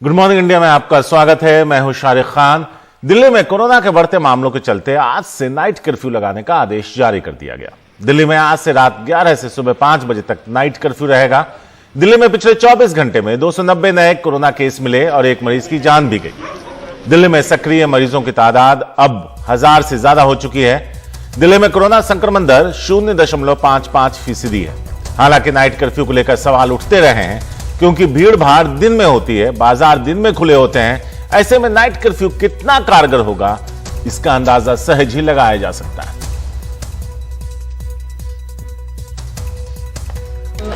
Good morning India में आपका स्वागत है। मैं हूं शारिक खान। दिल्ली में कोरोना के बढ़ते मामलों के चलते आज से नाइट कर्फ्यू लगाने का आदेश जारी कर दिया गया। दिल्ली में आज से रात 11 से सुबह 5 बजे तक नाइट कर्फ्यू रहेगा। दिल्ली में पिछले 24 घंटे में 290 नए कोरोना केस मिले और एक मरीज की जान भी गई। दिल्ली में सक्रिय मरीजों की तादाद अब 1000 से ज्यादा हो चुकी है। दिल्ली में कोरोना संक्रमण दर 0.55% है। हालांकि नाइट कर्फ्यू को लेकर सवाल उठते रहे हैं क्योंकि भीड़ भाड़ दिन में होती है, बाजार दिन में खुले होते हैं। ऐसे में नाइट कर्फ्यू कितना कारगर होगा, इसका अंदाजा सहज ही लगाया जा सकता है।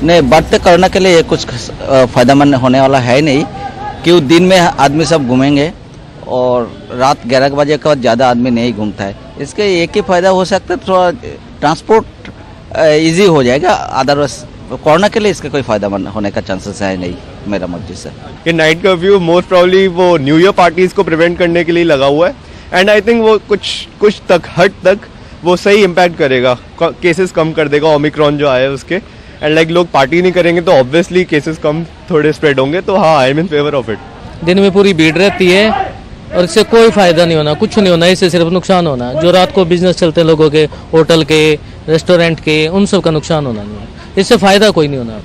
नहीं, बढ़ते कोरोना के लिए ये कुछ फायदेमंद होने वाला है नहीं, क्यों दिन में आदमी सब घूमेंगे और रात 11 बजे के बाद ज़्यादा आदमी नहीं घूमता है। इसके एक ही फायदा हो सकता है, थोड़ा ट्रांसपोर्ट इजी हो जाएगा। अदरवाइज कोरोना के लिए इसका कोई फायदा होने का चांसेस है नहीं मेरा मर्जी से। ये नाइट कर्फ्यू मोस्ट प्रॉब्ली वो न्यू ईयर पार्टीज को प्रिवेंट करने के लिए लगा हुआ है एंड आई थिंक वो कुछ हद तक वो सही इम्पैक्ट करेगा, केसेस कम कर देगा ओमिक्रॉन जो आया उसके। एंड लाइक लोग पार्टी नहीं करेंगे तो ऑब्वियसली केसेस कम थोड़े स्प्रेड होंगे। तो हाँ, I am in favour of it. दिन में पूरी भीड़ रहती है और इससे कोई फायदा नहीं होना, कुछ नहीं होना, इससे सिर्फ नुकसान होना। जो रात को बिजनेस चलते हैं लोगों के, होटल के, रेस्टोरेंट के, उन सब का नुकसान होना नहीं है। इससे फायदा कोई नहीं होना।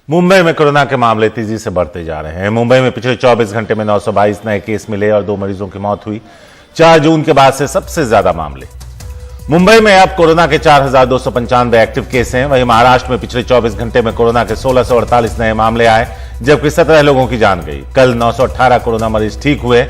मुंबई में कोरोना के मामले तेजी से बढ़ते जा रहे हैं। मुंबई में पिछले 24 घंटे में 922 नए केस मिले और 2 मरीजों की मौत हुई। 4 जून के बाद से सबसे ज्यादा मामले। मुंबई में अब कोरोना के 4295 एक्टिव केस हैं। वहीं महाराष्ट्र में पिछले 24 घंटे में कोरोना के 1648 नए मामले आए, जबकि 17 लोगों की जान गई। कल 918 कोरोना मरीज ठीक हुए।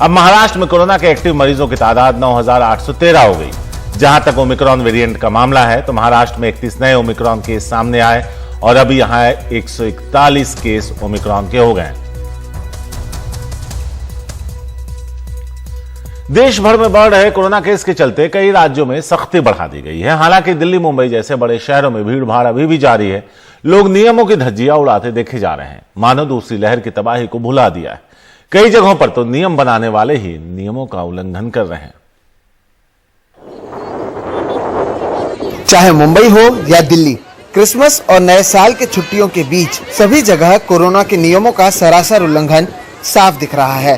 अब महाराष्ट्र में कोरोना के एक्टिव मरीजों की तादाद 9813 हो गई। जहां तक ओमिक्रॉन वेरिएंट का मामला है तो महाराष्ट्र में 31 नए ओमिक्रॉन केस सामने आए और अभी यहां 141 केस ओमिक्रॉन के हो गए। देश भर में बढ़ रहे कोरोना केस के चलते कई राज्यों में सख्ती बढ़ा दी गई है। हालांकि दिल्ली, मुंबई जैसे बड़े शहरों में भीड़ भाड़ अभी भी जारी है। लोग नियमों की धज्जियां उड़ाते देखे जा रहे हैं, मानो दूसरी लहर की तबाही को भुला दिया है। कई जगहों पर तो नियम बनाने वाले ही नियमों का उल्लंघन कर रहे हैं। चाहे मुंबई हो या दिल्ली, क्रिसमस और नए साल के छुट्टियों के बीच सभी जगह कोरोना के नियमों का सरासर उल्लंघन साफ दिख रहा है।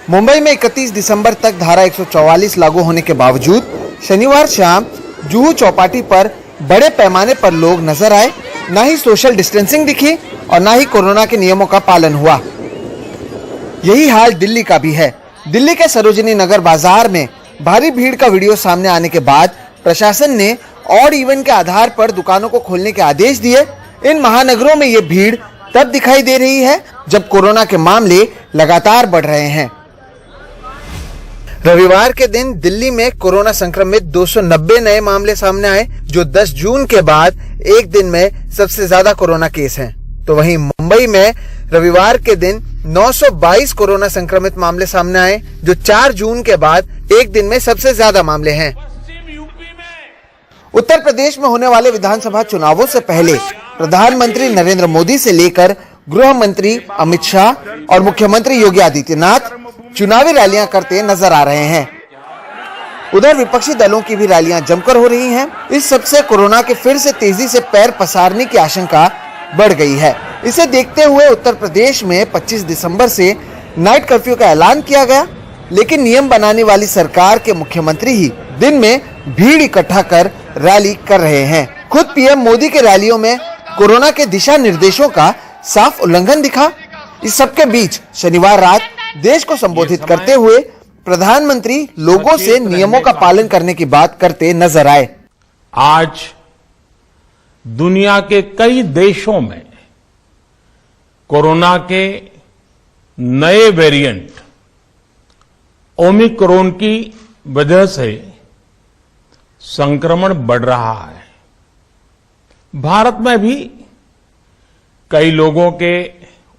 मुंबई में 31 दिसंबर तक धारा 144 लागू होने के बावजूद शनिवार शाम जुहू चौपाटी पर बड़े पैमाने पर लोग नजर आए। ना ही सोशल डिस्टेंसिंग दिखी और ना ही कोरोना के नियमों का पालन हुआ। यही हाल दिल्ली का भी है। दिल्ली के सरोजिनी नगर बाजार में भारी भीड़ का वीडियो सामने आने के बाद प्रशासन ने ऑड इवन के आधार पर दुकानों को खोलने के आदेश दिए। इन महानगरों में ये भीड़ तब दिखाई दे रही है जब कोरोना के मामले लगातार बढ़ रहे हैं। रविवार के दिन दिल्ली में कोरोना संक्रमित 290 नए मामले सामने आए, जो 10 जून के बाद एक दिन में सबसे ज्यादा कोरोना केस हैं। तो वहीं मुंबई में रविवार के दिन 922 कोरोना संक्रमित मामले सामने आए, जो 4 जून के बाद एक दिन में सबसे ज्यादा मामले हैं। उत्तर प्रदेश में होने वाले विधानसभा चुनावों से पहले प्रधानमंत्री नरेंद्र मोदी से लेकर गृह मंत्री अमित शाह और मुख्यमंत्री योगी आदित्यनाथ चुनावी रैलियां करते नजर आ रहे हैं। उधर विपक्षी दलों की भी रैलियां जमकर हो रही हैं। इस सबसे कोरोना के फिर से तेजी से पैर पसारने की आशंका बढ़ गई है। इसे देखते हुए उत्तर प्रदेश में 25 दिसंबर से नाइट कर्फ्यू का ऐलान किया गया, लेकिन नियम बनाने वाली सरकार के मुख्यमंत्री ही दिन में भीड़ इकट्ठा कर रैली कर रहे हैं। खुद पीएम मोदी के रैलियों में कोरोना के दिशा निर्देशों का साफ उल्लंघन दिखा। इस सबके बीच शनिवार रात देश को संबोधित करते हुए प्रधानमंत्री लोगों से नियमों का पालन करने की बात करते नजर आए। आज दुनिया के कई देशों में कोरोना के नए वेरिएंट ओमिक्रॉन की वजह से संक्रमण बढ़ रहा है। भारत में भी कई लोगों के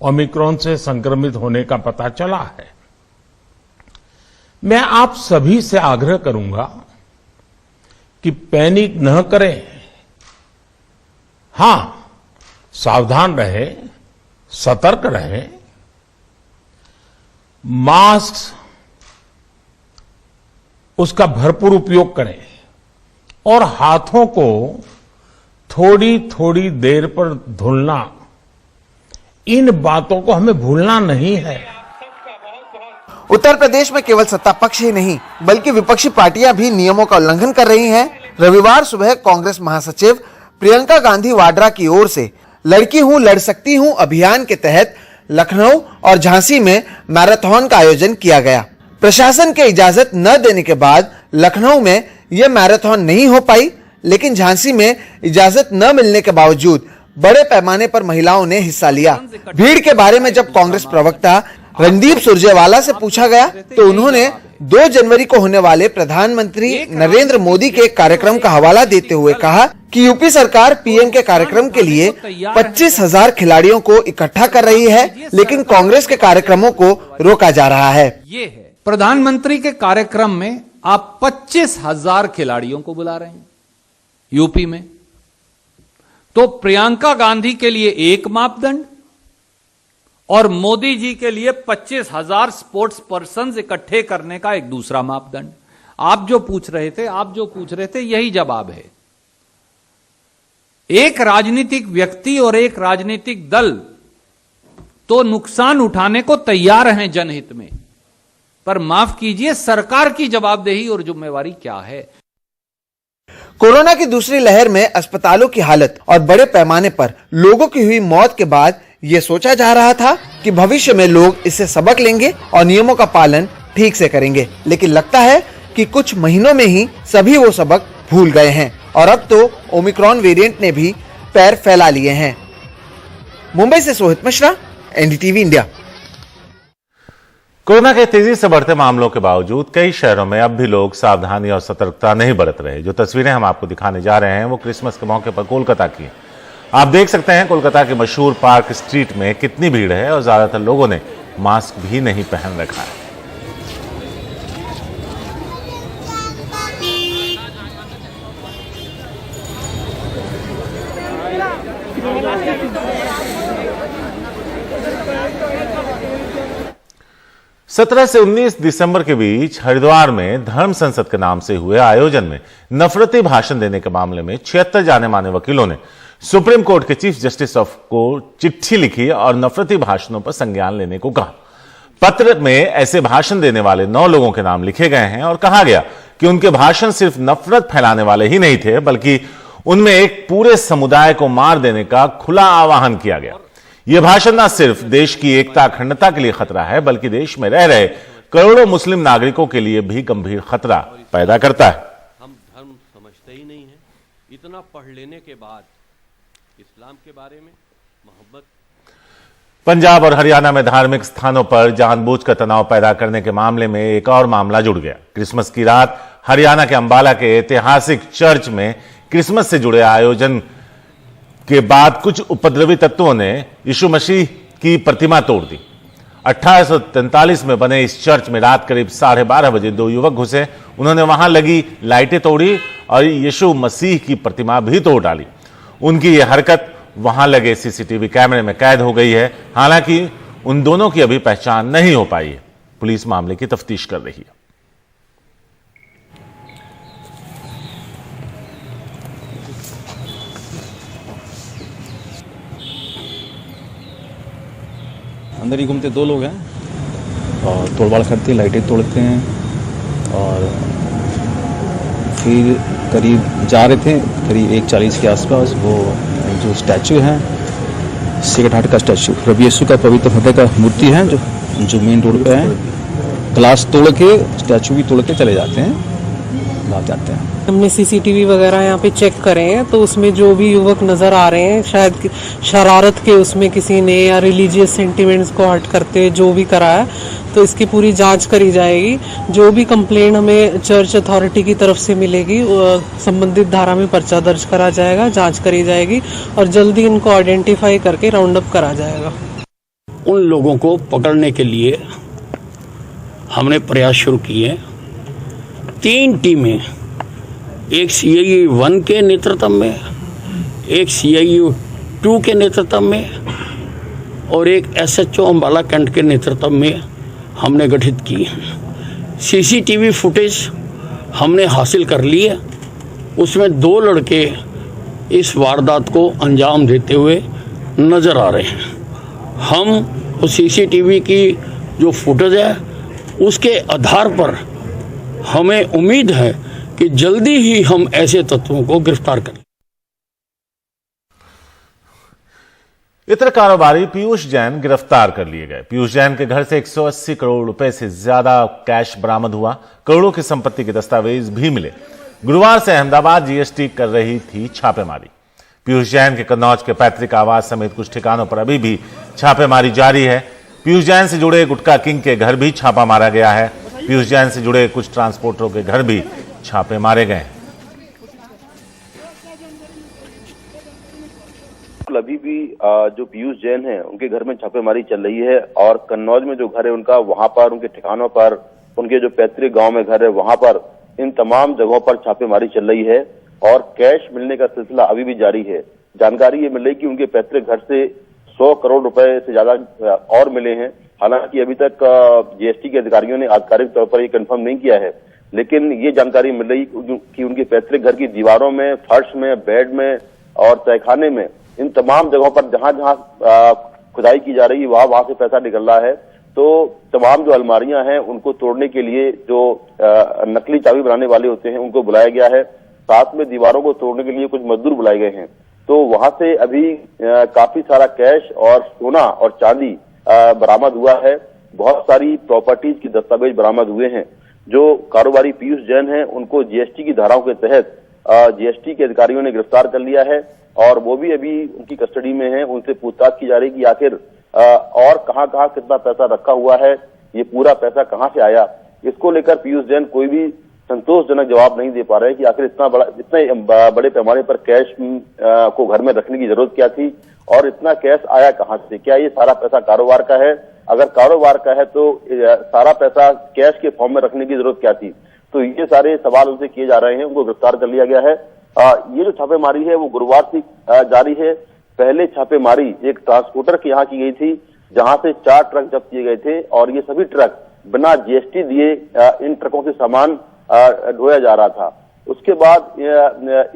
ओमिक्रॉन से संक्रमित होने का पता चला है। मैं आप सभी से आग्रह करूंगा कि पैनिक न करें। हां, सावधान रहें, सतर्क रहें, मास्क उसका भरपूर उपयोग करें और हाथों को थोड़ी थोड़ी देर पर धुलना, इन बातों को हमें भूलना नहीं है। उत्तर प्रदेश में केवल सत्ता पक्ष ही नहीं बल्कि विपक्षी पार्टियां भी नियमों का उल्लंघन कर रही हैं। रविवार सुबह कांग्रेस महासचिव प्रियंका गांधी वाड्रा की ओर से लड़की हूं लड़ सकती हूं अभियान के तहत लखनऊ और झांसी में मैराथन का आयोजन किया गया। प्रशासन के इजाजत न देने के बाद लखनऊ में यह मैराथन नहीं हो पाई, लेकिन झांसी में इजाजत न मिलने के बावजूद बड़े पैमाने पर महिलाओं ने हिस्सा लिया। भीड़ के बारे में जब कांग्रेस प्रवक्ता रणदीप सुरजेवाला से पूछा गया तो उन्होंने 2 जनवरी को होने वाले प्रधानमंत्री नरेंद्र मोदी के कार्यक्रम का हवाला देते हुए कहा कि यूपी सरकार पीएम के कार्यक्रम के लिए 25,000 खिलाड़ियों को इकट्ठा कर रही है, लेकिन कांग्रेस के कार्यक्रमों को रोका जा रहा है। ये है प्रधानमंत्री के कार्यक्रम में आप 25,000 खिलाड़ियों को बुला रहे हैं यूपी में, तो प्रियंका गांधी के लिए एक मापदंड और मोदी जी के लिए 25,000 स्पोर्ट्स पर्सन्स इकट्ठे करने का एक दूसरा मापदंड। आप जो पूछ रहे थे यही जवाब है। एक राजनीतिक व्यक्ति और एक राजनीतिक दल तो नुकसान उठाने को तैयार हैं जनहित में, पर माफ कीजिए सरकार की जवाबदेही और जिम्मेवारी क्या है। कोरोना की दूसरी लहर में अस्पतालों की हालत और बड़े पैमाने पर लोगों की हुई मौत के बाद ये सोचा जा रहा था कि भविष्य में लोग इससे सबक लेंगे और नियमों का पालन ठीक से करेंगे, लेकिन लगता है कि कुछ महीनों में ही सभी वो सबक भूल गए हैं और अब तो ओमिक्रॉन वेरिएंट ने भी पैर फैला लिए हैं। मुंबई से Sohit Mishra, NDTV India. Corona के तेजी से बढ़ते मामलों के बावजूद कई शहरों में अब भी लोग सावधानी और सतर्कता नहीं बरत रहे। जो तस्वीरें हम आपको दिखाने जा रहे हैं वो क्रिसमस के मौके पर कोलकाता की हैं। आप देख सकते हैं कोलकाता के मशहूर पार्क स्ट्रीट में कितनी भीड़ है और ज्यादातर लोगों ने मास्क भी नहीं पहन रखा है। सत्रह से 19 दिसंबर के बीच हरिद्वार में धर्म संसद के नाम से हुए आयोजन में नफरती भाषण देने के मामले में 76 जाने माने वकीलों ने सुप्रीम कोर्ट के चीफ जस्टिस को चिट्ठी लिखी और नफरती भाषणों पर संज्ञान लेने को कहा। पत्र में ऐसे भाषण देने वाले 9 लोगों के नाम लिखे गए हैं और कहा गया कि उनके भाषण सिर्फ नफरत फैलाने वाले ही नहीं थे, बल्कि उनमें एक पूरे समुदाय को मार देने का खुला आह्वान किया गया। यह भाषण न सिर्फ देश की एकता अखंडता के लिए खतरा है, बल्कि देश में रह रहे करोड़ों मुस्लिम नागरिकों के लिए भी गंभीर खतरा पैदा करता है। हम धर्म समझते ही नहीं है, इतना पढ़ लेने के बाद इस्लाम के बारे में मोहब्बत। पंजाब और हरियाणा में धार्मिक स्थानों पर जानबूझकर तनाव पैदा करने के मामले में एक और मामला जुड़ गया। क्रिसमस की रात हरियाणा के अंबाला के ऐतिहासिक चर्च में क्रिसमस से जुड़े आयोजन के बाद कुछ उपद्रवी तत्वों ने यीशु मसीह की प्रतिमा तोड़ दी। 1843 में बने इस चर्च में रात करीब 12:30 बजे 2 युवक घुसे। उन्होंने वहां लगी लाइटें तोड़ी और यीशु मसीह की प्रतिमा भी तोड़ डाली। उनकी यह हरकत वहां लगे सीसीटीवी कैमरे में कैद हो गई है। हालांकि उन दोनों की अभी पहचान नहीं हो पाई है। पुलिस मामले की तफ्तीश कर रही है। अंदर ही घूमते 2 लोग हैं और तोड़वाड़ करते हैं, लाइटें तोड़ते हैं और फिर करीब जा रहे थे करीब 1:40 के आसपास वो जो स्टैचू है सेक्रेड हार्ट का स्टैचू प्रभु यीशु का पवित्र हृदय का मूर्ति है जो मेन रोड पे है, ग्लास तोड़ के स्टैचू भी तोड़ के चले जाते हैं, भाग जाते हैं। हमने सीसीटीवी वगैरह यहाँ पे चेक करे हैं तो उसमें जो भी युवक नज़र आ रहे हैं शायद शरारत के उसमें किसी ने या रिलीजियस सेंटिमेंट्स को हर्ट करते जो भी करा है, तो इसकी पूरी जांच करी जाएगी। जो भी कंप्लेंट हमें चर्च अथॉरिटी की तरफ से मिलेगी संबंधित धारा में पर्चा दर्ज करा जाएगा, जांच करी जाएगी और जल्दी इनको आइडेंटिफाई करके राउंड अप करा जाएगा। उन लोगों को पकड़ने के लिए हमने प्रयास शुरू किए। 3 टीमें, एक CIU 1 के नेतृत्व में, एक CIU 2 के नेतृत्व में और एक SHO अंबाला कैंट के नेतृत्व में हमने गठित की। CCTV फुटेज हमने हासिल कर लिए। उसमें 2 लड़के इस वारदात को अंजाम देते हुए नजर आ रहे हैं। हम उस सीसीटीवी की जो फुटेज है उसके आधार पर हमें उम्मीद है कि जल्दी ही हम ऐसे तत्वों को गिरफ्तार करें। इतर कारोबारी पीयूष जैन गिरफ्तार कर लिए गए। पीयूष जैन के घर से 180 करोड़ रुपए से ज्यादा कैश बरामद हुआ। करोड़ों की संपत्ति के दस्तावेज भी मिले। गुरुवार से अहमदाबाद जीएसटी कर रही थी छापेमारी। पीयूष जैन के कन्नौज के पैतृक आवास समेत कुछ ठिकानों पर अभी भी छापेमारी जारी है। पीयूष जैन से जुड़े गुटखा किंग के घर भी छापा मारा गया है। पीयूष जैन से जुड़े कुछ ट्रांसपोर्टरों के घर भी छापे मारे गए हैं। अभी भी जो पीयूष जैन हैं उनके घर में छापेमारी चल रही है और कन्नौज में जो घर है उनका, वहां पर उनके ठिकानों पर, उनके जो पैतृक गांव में घर है वहां पर, इन तमाम जगहों पर छापेमारी चल रही है और कैश मिलने का सिलसिला अभी भी जारी है। जानकारी ये मिल रही कि उनके पैतृक घर से 100 करोड़ रुपए से ज्यादा और मिले हैं। हालांकि अभी तक जीएसटी के अधिकारियों ने आधिकारिक तौर पर ये कंफर्म नहीं किया है, लेकिन ये जानकारी मिल रही कि उनके पैतृक घर की दीवारों में, फर्श में, बेड में और तहखाने में, इन तमाम जगहों पर जहां जहां खुदाई की जा रही है वहां से पैसा निकल रहा है। तो तमाम जो अलमारियां हैं उनको तोड़ने के लिए जो नकली चाबी बनाने वाले होते हैं उनको बुलाया गया है। साथ में दीवारों को तोड़ने के लिए कुछ मजदूर बुलाए गए हैं। तो वहां से अभी काफी सारा कैश और सोना और चांदी बरामद हुआ है। बहुत सारी प्रॉपर्टीज की दस्तावेज बरामद हुए हैं। जो कारोबारी पीयूष जैन हैं उनको जीएसटी की धाराओं के तहत जीएसटी के अधिकारियों ने गिरफ्तार कर लिया है और वो भी अभी उनकी कस्टडी में है। उनसे पूछताछ की जा रही है कि आखिर और कहां कहां कितना पैसा रखा हुआ है, ये पूरा पैसा कहां से आया। इसको लेकर पीयूष जैन कोई भी संतोषजनक जवाब नहीं दे पा रहे कि आखिर इतने बड़े पैमाने पर कैश को घर में रखने की जरूरत क्या थी और इतना कैश आया कहां से। क्या ये सारा पैसा कारोबार का है? अगर कारोबार का है तो सारा पैसा कैश के फॉर्म में रखने की जरूरत क्या थी? तो ये सारे सवाल उनसे किए जा रहे हैं। उनको गिरफ्तार कर लिया गया है। ये जो छापेमारी है वो गुरुवार से जारी है। पहले छापेमारी एक ट्रांसपोर्टर के यहाँ की गई थी जहां से 4 ट्रक जब्त किए गए थे और ये सभी ट्रक बिना जीएसटी दिए इन ट्रकों से सामान ढोया जा रहा था। उसके बाद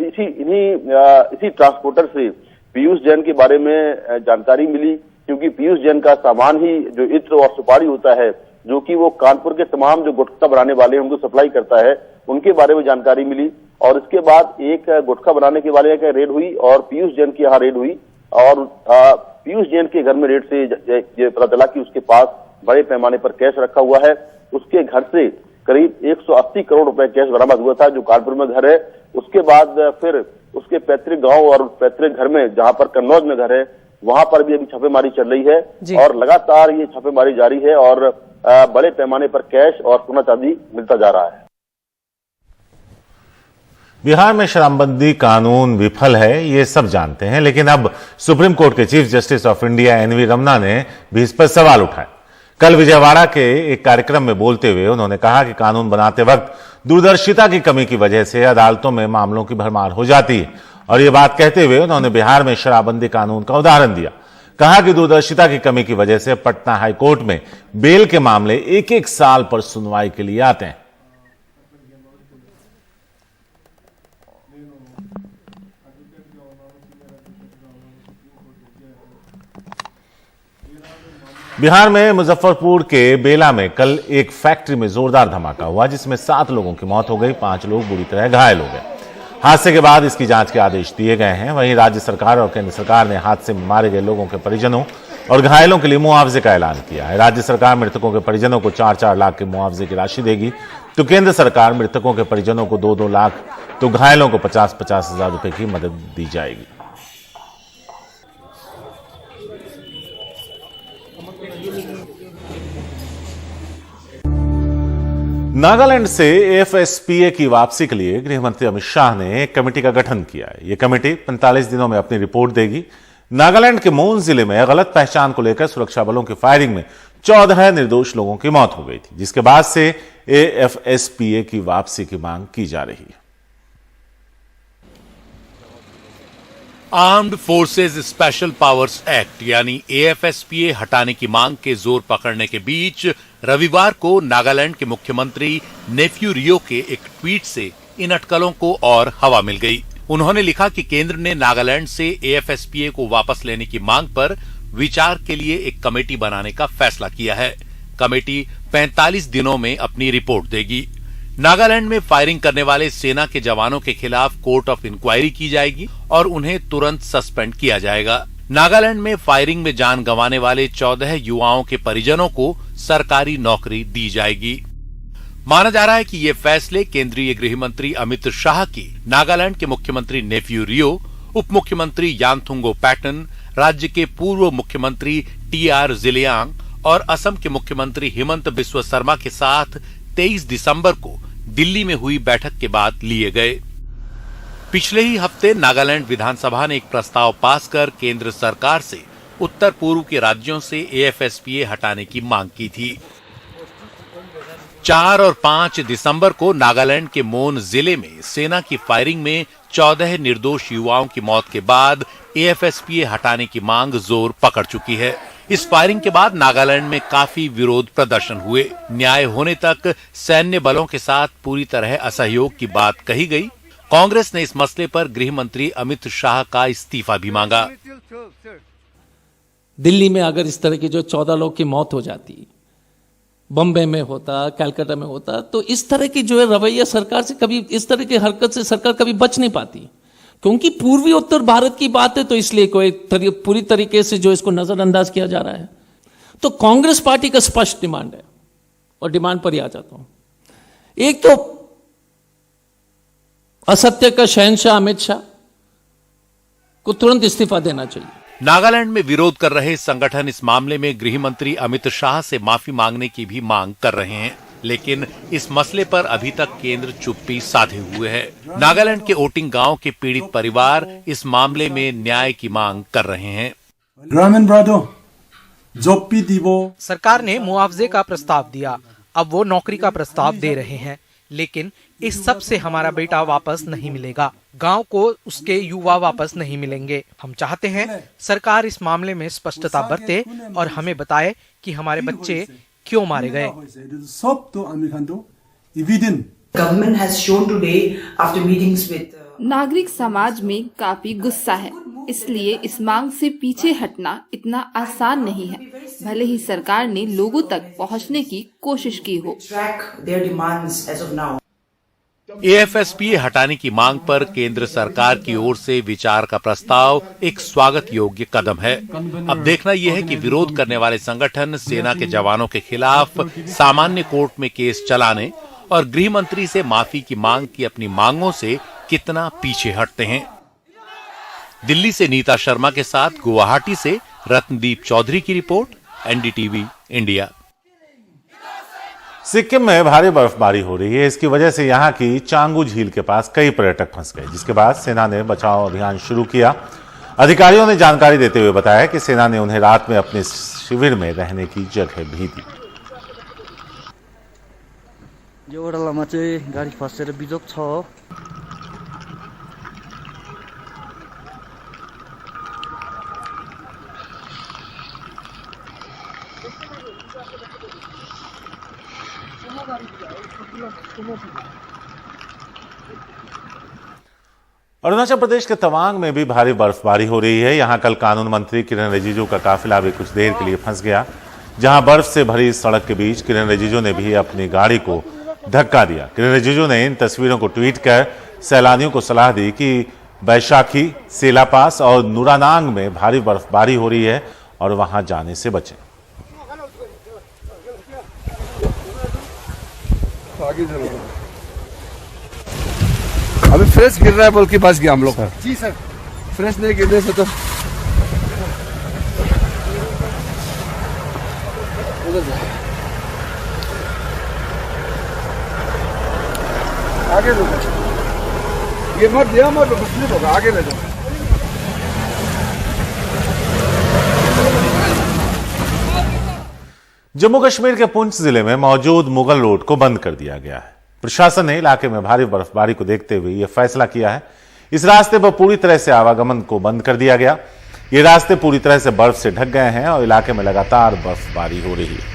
इसी ट्रांसपोर्टर से पीयूष जैन के बारे में जानकारी मिली, क्योंकि पीयूष जैन का सामान ही जो इत्र और सुपारी होता है जो कि वो कानपुर के तमाम जो गुटखा बनाने वाले हैं उनको सप्लाई करता है, उनके बारे में जानकारी मिली। और इसके बाद एक गुटखा बनाने के वाले का रेड हुई और पीयूष जैन की यहाँ रेड हुई और पीयूष जैन के घर में रेड से ये पता चला कि उसके पास बड़े पैमाने पर कैश रखा हुआ है। उसके घर से करीब 180 करोड़ रुपए कैश बरामद हुआ था जो कानपुर में घर है। उसके बाद फिर उसके पैतृक गांव और पैतृक घर में जहां पर कन्नौज में घर है वहां पर भी अभी छापेमारी चल रही है और लगातार ये छापेमारी जारी है और बड़े पैमाने पर कैश और सोना चांदी मिलता जा रहा है। बिहार में शराबबंदी कानून विफल है, ये सब जानते हैं, लेकिन अब सुप्रीम कोर्ट के chief justice of India NV Ramana ने भी इस पर सवाल उठाए। कल विजयवाड़ा के एक कार्यक्रम में बोलते हुए उन्होंने कहा कि कानून बनाते वक्त दूरदर्शिता की कमी की वजह से अदालतों में मामलों की भरमार हो जाती है। और ये बात कहते हुए उन्होंने बिहार में शराबबंदी कानून का उदाहरण दिया। कहा कि दूरदर्शिता की कमी की वजह से पटना हाईकोर्ट में बेल के मामले 1-1 साल पर सुनवाई के लिए आते हैं। बिहार में मुजफ्फरपुर के बेला में कल एक फैक्ट्री में जोरदार धमाका हुआ जिसमें 7 लोगों की मौत हो गई, 5 लोग बुरी तरह घायल हो गए। हादसे के बाद इसकी जांच के आदेश दिए गए हैं। वहीं राज्य सरकार और केंद्र सरकार ने हादसे में मारे गए लोगों के परिजनों और घायलों के लिए मुआवजे का ऐलान किया है। राज्य सरकार मृतकों के परिजनों को 4-4 लाख के मुआवजे की राशि देगी, तो केंद्र सरकार मृतकों के परिजनों को 2-2 लाख, तो घायलों को 50-50 हजार रुपए की मदद दी जाएगी। नागालैंड से एफएसपीए की वापसी के लिए गृह मंत्री अमित शाह ने एक कमेटी का गठन किया है। यह कमेटी 45 दिनों में अपनी रिपोर्ट देगी। नागालैंड के मोन जिले में गलत पहचान को लेकर सुरक्षा बलों की फायरिंग में 14 निर्दोष लोगों की मौत हो गई थी, जिसके बाद से एएफएसपीए की वापसी की मांग की जा रही है। Armed forces special powers act यानी एएफएसपीए हटाने की मांग के जोर पकड़ने के बीच रविवार को नागालैंड के मुख्यमंत्री नेफ्यू रियो के एक ट्वीट से इन अटकलों को और हवा मिल गई। उन्होंने लिखा कि केंद्र ने नागालैंड से AFSPA को वापस लेने की मांग पर विचार के लिए एक कमेटी बनाने का फैसला किया है। कमेटी 45 दिनों में अपनी रिपोर्ट देगी। नागालैंड में फायरिंग करने वाले सेना के जवानों के खिलाफ कोर्ट ऑफ इंक्वायरी की जाएगी और उन्हें तुरंत सस्पेंड किया जाएगा। नागालैंड में फायरिंग में जान गंवाने वाले 14 युवाओं के परिजनों को सरकारी नौकरी दी जाएगी। माना जा रहा है कि ये फैसले केंद्रीय गृह मंत्री अमित शाह की नागालैंड के मुख्यमंत्री नेफ्यू रियो, उप मुख्यमंत्री यांगथुंगो पैटर्न, राज्य के पूर्व मुख्यमंत्री TR जिलियांग और असम के मुख्यमंत्री हिमंत बिस्वा शर्मा के साथ 23 दिसंबर को दिल्ली में हुई बैठक के बाद लिए गए। पिछले ही हफ्ते नागालैंड विधानसभा ने एक प्रस्ताव पास कर केंद्र सरकार से उत्तर पूर्व के राज्यों से AFSPA हटाने की मांग की थी। 4 और 5 दिसंबर को नागालैंड के मोन जिले में सेना की फायरिंग में 14 निर्दोष युवाओं की मौत के बाद AFSPA हटाने की मांग जोर पकड़ चुकी है। इस फायरिंग के बाद नागालैंड में काफी विरोध प्रदर्शन हुए। न्याय होने तक सैन्य बलों के साथ पूरी तरह असहयोग की बात कही गई। कांग्रेस ने इस मसले पर गृह मंत्री अमित शाह का इस्तीफा भी मांगा। दिल्ली में अगर इस तरह की जो 14 लोग की मौत हो जाती, बम्बई में होता, कलकत्ता में होता, तो इस तरह की जो है रवैया सरकार से कभी, इस तरह की हरकत से सरकार कभी बच नहीं पाती, क्योंकि पूर्वी उत्तर भारत की बात है, तो इसलिए कोई पूरी तरीके से जो इसको नजरअंदाज किया जा रहा है। तो कांग्रेस पार्टी का स्पष्ट डिमांड है, और डिमांड पर ही आ जाता हूं। एक तो असत्य का शहंशाह अमित शाह को तुरंत इस्तीफा देना चाहिए। नागालैंड में विरोध कर रहे संगठन इस मामले में गृह मंत्री अमित शाह से माफी मांगने की भी मांग कर रहे हैं, लेकिन इस मसले पर अभी तक केंद्र चुप्पी साधे हुए है। नागालैंड के ओटिंग गांव के पीड़ित परिवार इस मामले में न्याय की मांग कर रहे हैं। सरकार ने मुआवजे का प्रस्ताव दिया, अब वो नौकरी का प्रस्ताव दे रहे हैं, लेकिन इस सब से हमारा बेटा वापस नहीं मिलेगा, गांव को उसके युवा वापस नहीं मिलेंगे। हम चाहते हैं सरकार इस मामले में स्पष्टता बरते और हमें बताए कि हमारे बच्चे क्यों मारे गए। नागरिक समाज में काफी गुस्सा है, इसलिए इस मांग से पीछे हटना इतना आसान नहीं है, भले ही सरकार ने लोगों तक पहुंचने की कोशिश की हो। AFSPA हटाने की मांग पर केंद्र सरकार की ओर से विचार का प्रस्ताव एक स्वागत योग्य कदम है। अब देखना यह है कि विरोध करने वाले संगठन सेना के जवानों के खिलाफ सामान्य कोर्ट में केस चलाने और गृह मंत्री से माफी की मांग की अपनी मांगों से कितना पीछे हटते हैं। दिल्ली से नीता शर्मा के साथ गुवाहाटी से रत्नदीप चौधरी की रिपोर्ट, NDTV इंडिया। सिक्किम में भारी बर्फबारी हो रही है। इसकी वजह से यहां की चांगू झील के पास कई पर्यटक फंस गए, जिसके बाद सेना ने बचाव अभियान शुरू किया। अधिकारियों ने जानकारी देते हुए बताया कि सेना ने उन्हें रात में अपने शिविर में रहने की जगह भी दी। यो ओडालामा चाहिँ गाडी फसेर बिजोग छ। अरुणाचल प्रदेश के तवांग में भी भारी बर्फबारी हो रही है। यहां कल कानून मंत्री किरेन रिजिजू का काफिला भी कुछ देर के लिए फंस गया। जहां बर्फ से भरी सड़क के बीच किरेन रिजिजू ने भी अपनी गाड़ी को धक्का दिया। किरेन रिजिजू ने इन तस्वीरों को ट्वीट कर सैलानियों को सलाह दी कि बैशाखी, सेलापास और नुरानांग में भारी बर्फबारी हो रही है और वहां जाने से बचें। अभी फ्रेश गिर रहा है, बोल के पास गया हम लोग। जी सर, फ्रेश नहीं गिरने से तो आगे लो, ये मत दिया मत स्लिप होगा, आगे ले जाओ। जम्मू कश्मीर के पुंछ जिले में मौजूद मुगल रोड को बंद कर दिया गया है। प्रशासन ने इलाके में भारी बर्फबारी को देखते हुए यह फैसला किया है। इस रास्ते पर पूरी तरह से आवागमन को बंद कर दिया गया। ये रास्ते पूरी तरह से बर्फ से ढक गए हैं और इलाके में लगातार बर्फबारी हो रही है।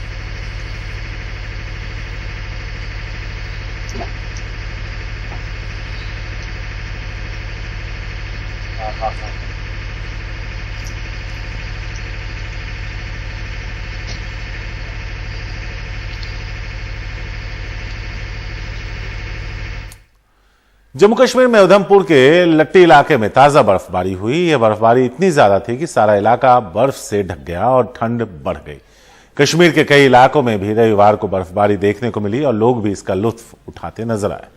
जम्मू कश्मीर में उधमपुर के लट्टी इलाके में ताजा बर्फबारी हुई। यह बर्फबारी इतनी ज्यादा थी कि सारा इलाका बर्फ से ढक गया और ठंड बढ़ गई। कश्मीर के कई इलाकों में भी रविवार को बर्फबारी देखने को मिली और लोग भी इसका लुत्फ उठाते नजर आए।